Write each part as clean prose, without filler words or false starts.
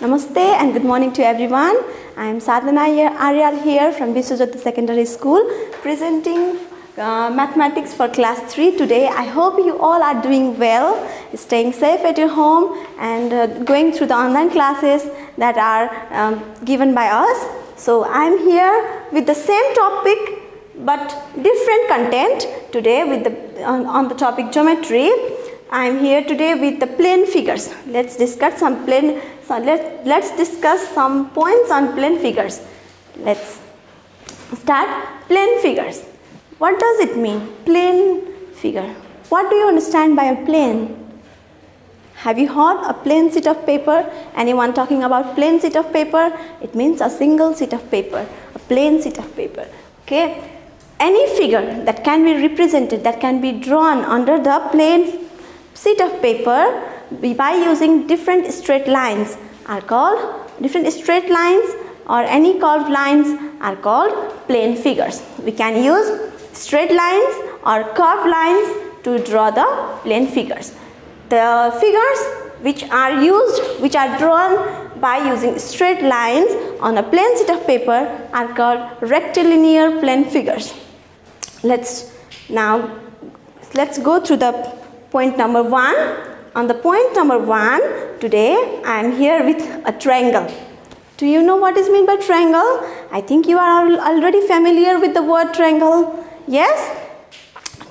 Namaste and good morning to everyone. I am Sadhana Aryal here from Biswajyoti Secondary School presenting mathematics for class 3 today. I hope you all are doing well, staying safe at your home and going through the online classes that are given by us. So I am here with the same topic but different content today with on the topic geometry. I am here today with the plane figures. Let's discuss some points on plane figures. Let's start plane figures. What does it mean? Plane figure. What do you understand by a plane? Have you heard a plain sheet of paper? Anyone talking about plain sheet of paper? It means a single sheet of paper, a plain sheet of paper. Okay. Any figure that can be represented, that can be drawn under the plain sheet of paper by using different straight lines are called or any curved lines are called plane figures. We can use straight lines or curved lines to draw the plane figures. The figures which are drawn by using straight lines on a plain sheet of paper are called rectilinear plane figures. Let's go through the point number 1. On the point number 1, today I am here with a triangle. Do you know what is meant by triangle? I think you are already familiar with the word triangle. Yes?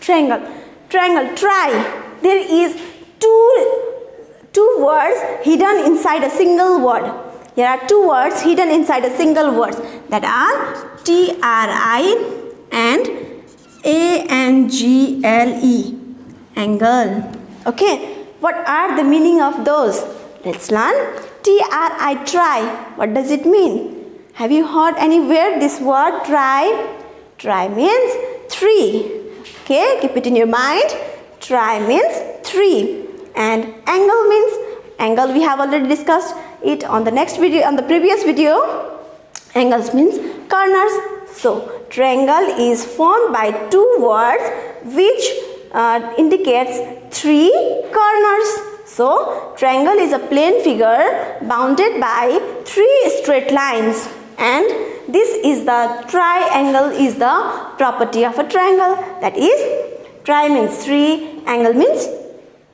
Triangle. Try. There is two words hidden inside a single word. There are two words hidden inside a single word that are TRI and ANGLE. Angle. Okay. What are the meaning of those? Let's learn. TRI, try. What does it mean? Have you heard anywhere this word try? Try means 3. Okay, keep it in your mind. Try means 3. And angle we have already discussed it on the previous video. Angles means corners. So triangle is formed by two words which indicates 3 corners. So triangle is a plane figure bounded by 3 straight lines, and this is the triangle is the property of a triangle. That is, tri means 3, angle means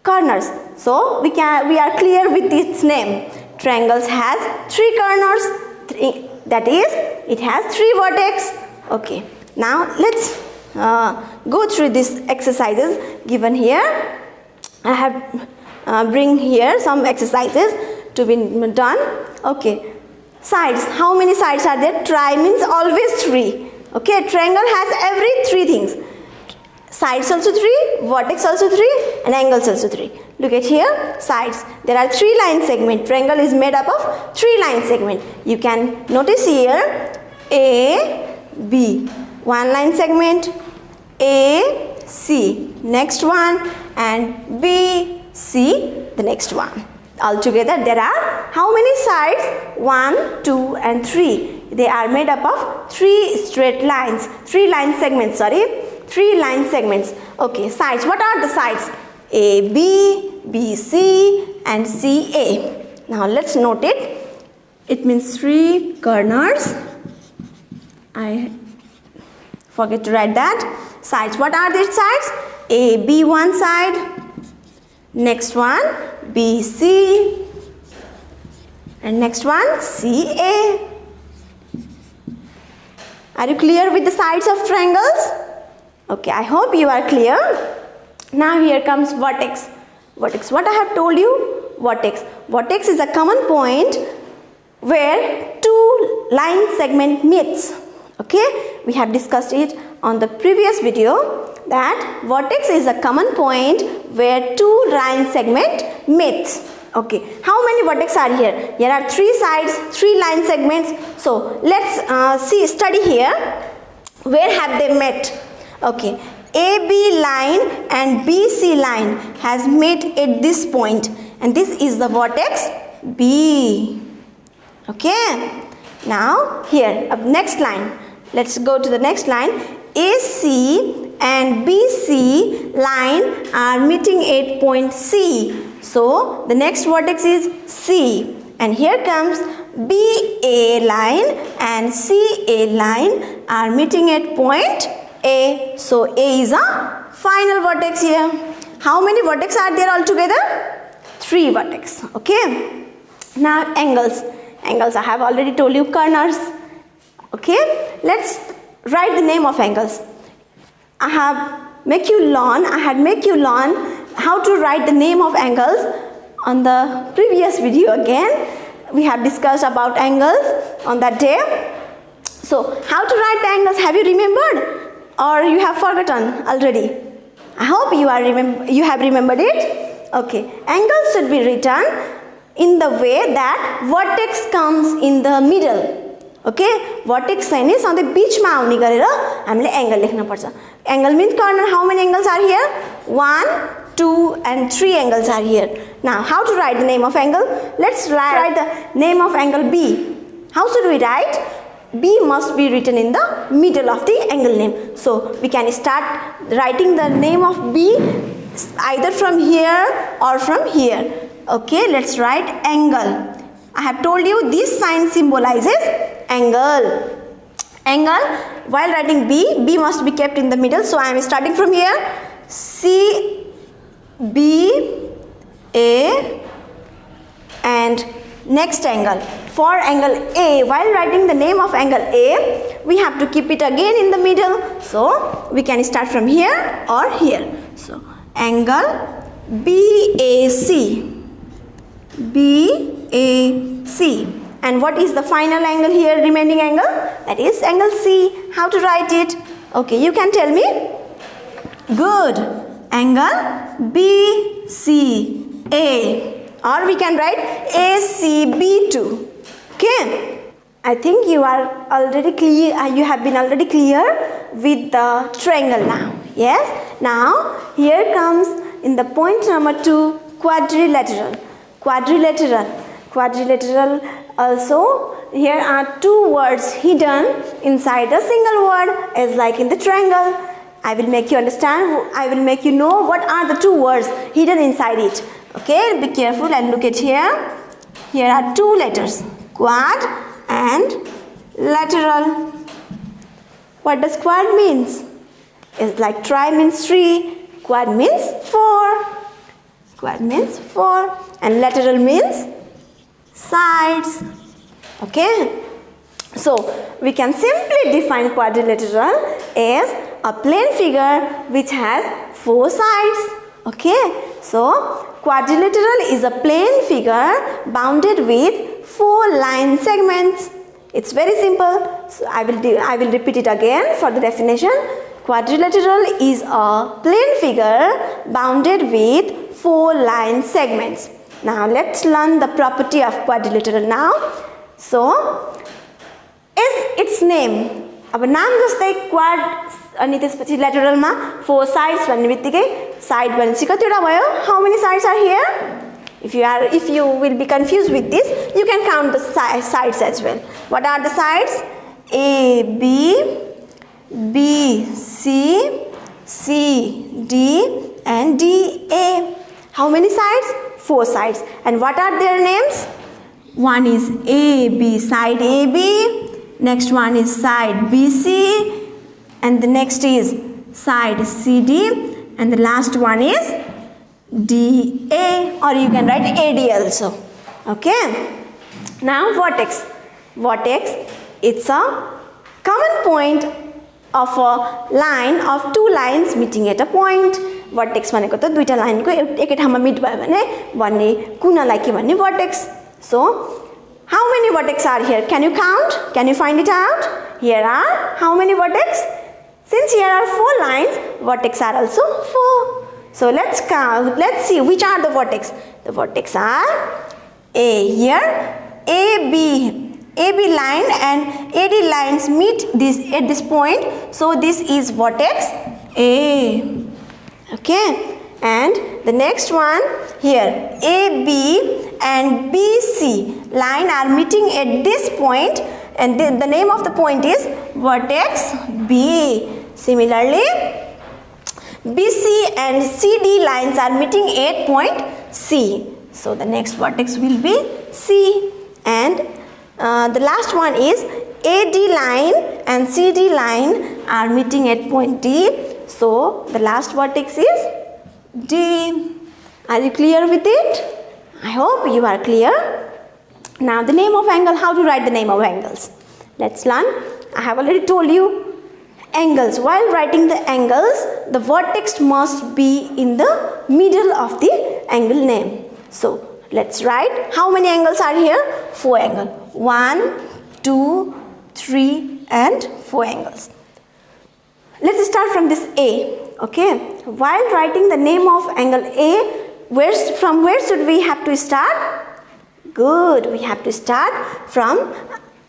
corners. So we are clear with its name. Triangles has 3 corners. That is, it has 3 vertex. Okay. Now let's go through these exercises given here. I have bring here some exercises to be done. Okay. Sides. How many sides are there? Tri means always 3. Okay. Triangle has every 3 things. Sides also 3, vertex also 3, and angles also 3. Look at here. Sides. There are 3 line segment. Triangle is made up of 3 line segment. You can notice here A, B. 1 line segment, A, C, next one, and B, C, the next one. Altogether there are how many sides? 1, 2 and 3. They are made up of 3 straight lines. 3 line segments, 3 line segments. Okay, sides. What are the sides? AB, BC and CA. Now let's note it. It means 3 corners. I forget to write that. Sides. What are these sides? AB one side, next one BC, and next one CA. Are you clear with the sides of triangles? Okay, I hope you are clear. Now here comes vertex. Vertex. What I have told you? Vertex. Vertex is a common point where 2 line segment meets. Okay, we have discussed it on the previous video that vertex is a common point where 2 line segment meets. Okay, how many vertex are here? Here are 3 sides, 3 line segments. So let's study here. Where have they met? Okay, AB line and BC line has met at this point, and this is the vertex B. Okay, now here next line. Let's go to the next line. AC and BC line are meeting at point C. So the next vertex is C and here comes BA line and CA line are meeting at point A. So A is a final vertex here. How many vertex are there altogether? 3 vertex. Okay. Now angles. Angles I have already told you, corners. Okay. Let's write the name of angles. I had make you learn how to write the name of angles on the previous video again. We have discussed about angles on that day. So how to write the angles, have you remembered or you have forgotten already? I hope you have remembered it. Okay, angles should be written in the way that vertex comes in the middle. Okay, vertex sign is on the beach ma आउने गरेर हामीले angle लेख्न पर्छ. Angle means corner. How many angles are here? 1, 2 and 3 angles are here. Now how to write the name of angle? Let's write the name of angle B. How should we write? B must be written in the middle of the angle name. So we can start writing the name of B either from here or from here. Okay, let's write angle. I have told you this sign symbolizes angle. Angle, while writing B must be kept in the middle. So I am starting from here. C, B, A and next angle. For angle A, while writing the name of angle A, we have to keep it again in the middle. So we can start from here or here. So angle BAC. BAC. And what is the final angle here, remaining angle? That is angle C. How to write it? Okay, you can tell me. Good. Angle BCA. Or we can write ACB2. Okay. I think you are already clear. You have been already clear with the triangle now. Yes. Now here comes in the point number 2, quadrilateral. Quadrilateral. Quadrilateral also, here are 2 words hidden inside a single word as like in the triangle. I will make you understand, I will make you know what are the 2 words hidden inside it. Okay, be careful and look at here. Here are 2 letters, quad and lateral. What does quad means? It's like tri means 3, quad means 4. Quad means 4 and lateral means sides. Okay, so we can simply define quadrilateral as a plane figure which has 4 sides. Okay, so quadrilateral is a plane figure bounded with 4 line segments. It's very simple. So I will repeat it again for the definition. Quadrilateral is a plane figure bounded with 4 line segments. Now let's learn the property of quadrilateral now. So is its name. अब नाम जस्तै quad अनि त्यसपछि lateral मा 4 sides भन्ने बित्तिकै side भनेपछि कतिवटा भयो? How many sides are here? If you will be confused with this, you can count the sides as well. What are the sides? A, B, B, C, C, D and D, A. How many sides? 4 sides. And what are their names? One is AB, side AB. Next one is side BC. And the next is side CD. And the last one is DA, or you can write AD also. Okay. Now vertex. Vertex, it's a common point of a line of 2 lines meeting at a point. Vertex भनेको त दुईटा लाइनको एकै ठाउँमा मिट भयो भने भन्ने कुनालाई के भन्ने vertex. So how many vertex are here? Can you count? Can you find it out? Here are how many vertex? Since here are 4 lines, vertex are also 4. So let's count. Let's see which are the vertex. The vertex are A here, AB line and AD lines meet at this point. So this is vertex A. Okay, and the next one here, AB and BC line are meeting at this point, and the name of the point is vertex B. Similarly, BC and CD lines are meeting at point C. So the next vertex will be C. And the last one is AD line and CD line are meeting at point D. So the last vertex is D. Are you clear with it? I hope you are clear. Now the name of angle, how to write the name of angles? Let's learn. I have already told you angles. While writing the angles, the vertex must be in the middle of the angle name. So let's write. How many angles are here? 4 angles. 1, 2, 3 and 4 angles. Let's start from this A. Okay. While writing the name of angle A, from where should we have to start? Good. We have to start from,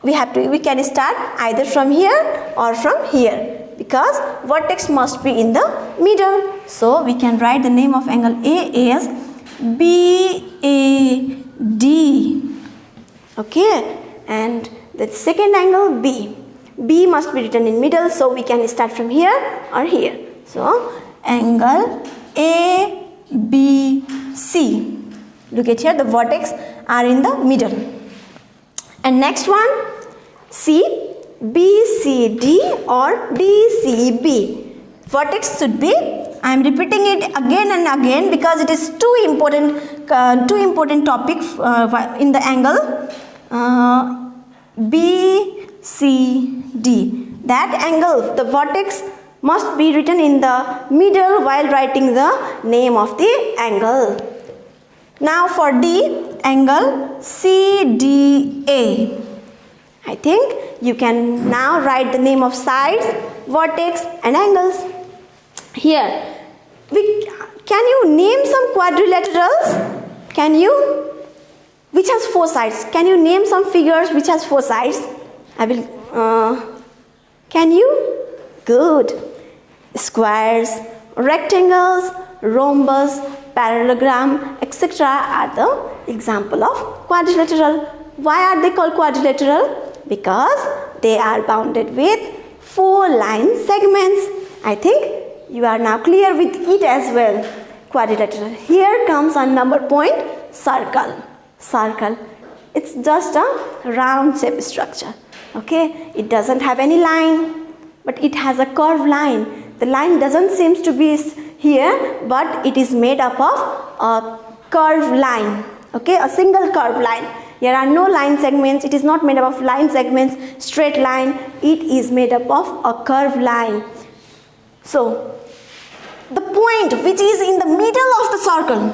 we can start either from here or from here, because vertex must be in the middle. So we can write the name of angle A as BAD. Okay. And the second angle B. B must be written in middle, so we can start from here or here. So angle ABC. Look at here, the vertex are in the middle. And next one, C, BCD or DCB. Vertex should be, I am repeating it again and again because it is too important topic in the angle BCD. That angle, the vertex must be written in the middle while writing the name of the angle. Now for D, angle CDA. I think you can now write the name of sides, vertex and angles. Here, can you name some quadrilaterals? Can you? Which has 4 sides? Can you name some figures which has 4 sides? I will. Can you? Good. Squares, rectangles, rhombus, parallelogram, etc. are the example of quadrilateral. Why are they called quadrilateral? Because they are bounded with 4 line segments. I think you are now clear with it as well. Quadrilateral. Here comes a number point, circle. Circle. It's just a round shape structure. Okay, it doesn't have any line, but it has a curved line. The line doesn't seem to be here, but it is made up of a curved line. Okay, a single curved line. Here are no line segments. It is not made up of line segments, straight line. It is made up of a curved line. So the point which is in the middle of the circle,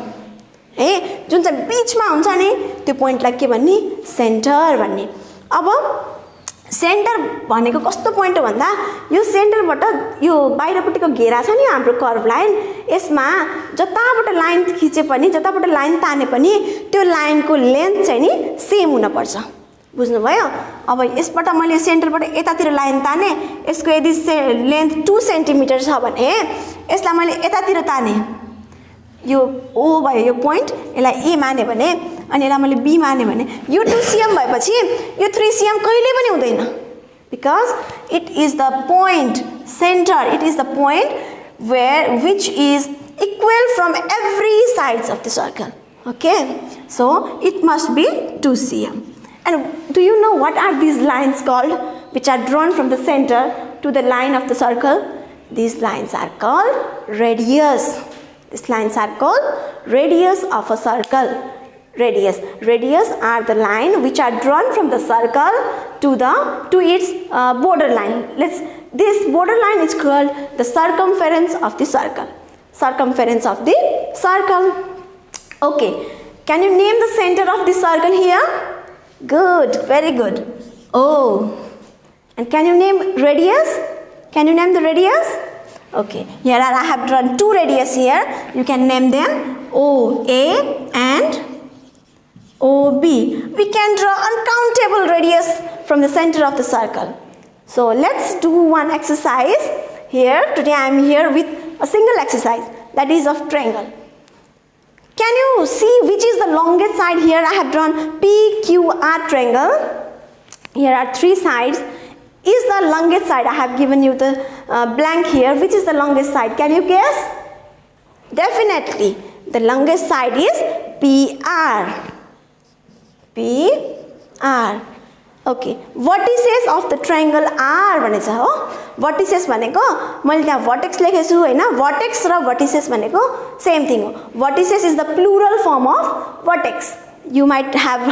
जुन चाहिँ बीचमा हुन्छ नि त्यो पोइन्टलाई के भन्ने centre भन्ने. अब centre भनेको कस्तो पोइन्ट हो भन्दा यो सेन्टरबाट यो बाहिरपट्टिको घेरा छ नि हाम्रो कर्भ लाइन, यसमा जताबाट लाइन खिचे पनि जताबाट लाइन ताने पनि त्यो लाइनको लेन्थ चाहिँ नि सेम हुन पर्छ. बुझ्नुभयो? अब यसबाट मैले सेन्टरबाट यतातिर लाइन ताने, यसको यदि लेन्थ 2 सेन्टिमिटर छ भने यसलाई मैले यतातिर ताने, यो ओ भयो यो पोइन्ट, यसलाई ए माने भने अनि यसलाई मैले बी माने भने यो 2 cm भएपछि यो 3 cm कहिले पनि हुँदैन, because it is the point center, it is the point which is equal from every sides of the circle. Okay, so it must be 2 cm. And do you know what are these lines called which are drawn from the center to the line of the circle? These lines are called radius. These lines are called radius of a circle. Radius are the line which are drawn from the circle to its borderline. This borderline is called the circumference of the circle. Circumference of the circle. Okay. Can you name the center of the circle here? Good. Very good. Oh. And can you name radius? Can you name the radius? Okay. Here I have drawn 2 radius here. You can name them OA and OB. We can draw uncountable radius from the center of the circle. So let's do one exercise here. Today I am here with a single exercise, that is of triangle. Can you see which is the longest side? Here I have drawn PQR triangle. Here are 3 sides. Is the longest side, I have given you the blank here, which is the longest side? Can you guess? Definitely the longest side is PR. PR. Okay, vertices of the triangle are भनेछ हो. Vertices भनेको मैले त्यहाँ vertex लेखेको छु हैन. Vertex र vertices भनेको same thing हो. Vertices is the plural form of vertex. You might have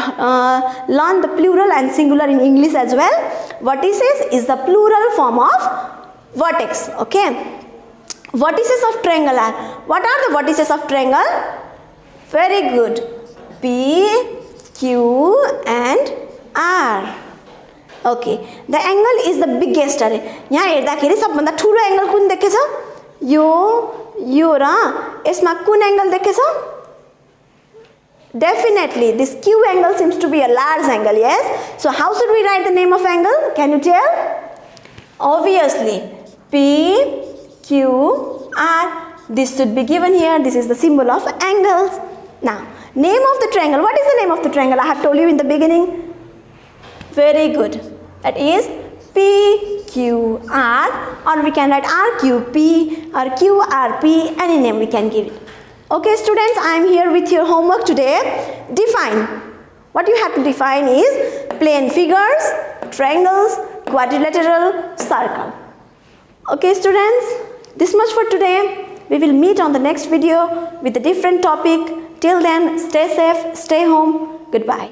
learned the plural and singular in English as well. Vertices is the plural form of vertex. Okay. Vertices of triangle are. What are the vertices of triangle? Very good. P, Q and R. Okay. The angle is the biggest. यहाँ हेर्दाखेरि सबभन्दा ठुलो angle कुन देखेछ? यो र यसमा कुन angle देखेछ? Definitely this Q angle seems to be a large angle, yes? So how should we write the name of angle? Can you tell? Obviously P, Q, R. This should be given here. This is the symbol of angles. Now, name of the triangle. What is the name of the triangle? I have told you in the beginning. Very good. That is PQR, or we can write RQP or QRP, any name we can give it. Okay students, I am here with your homework today. Define. What you have to define is plane figures, triangles, quadrilateral, circle. Okay students, this much for today. We will meet on the next video with a different topic. Till then, stay safe, stay home. Goodbye.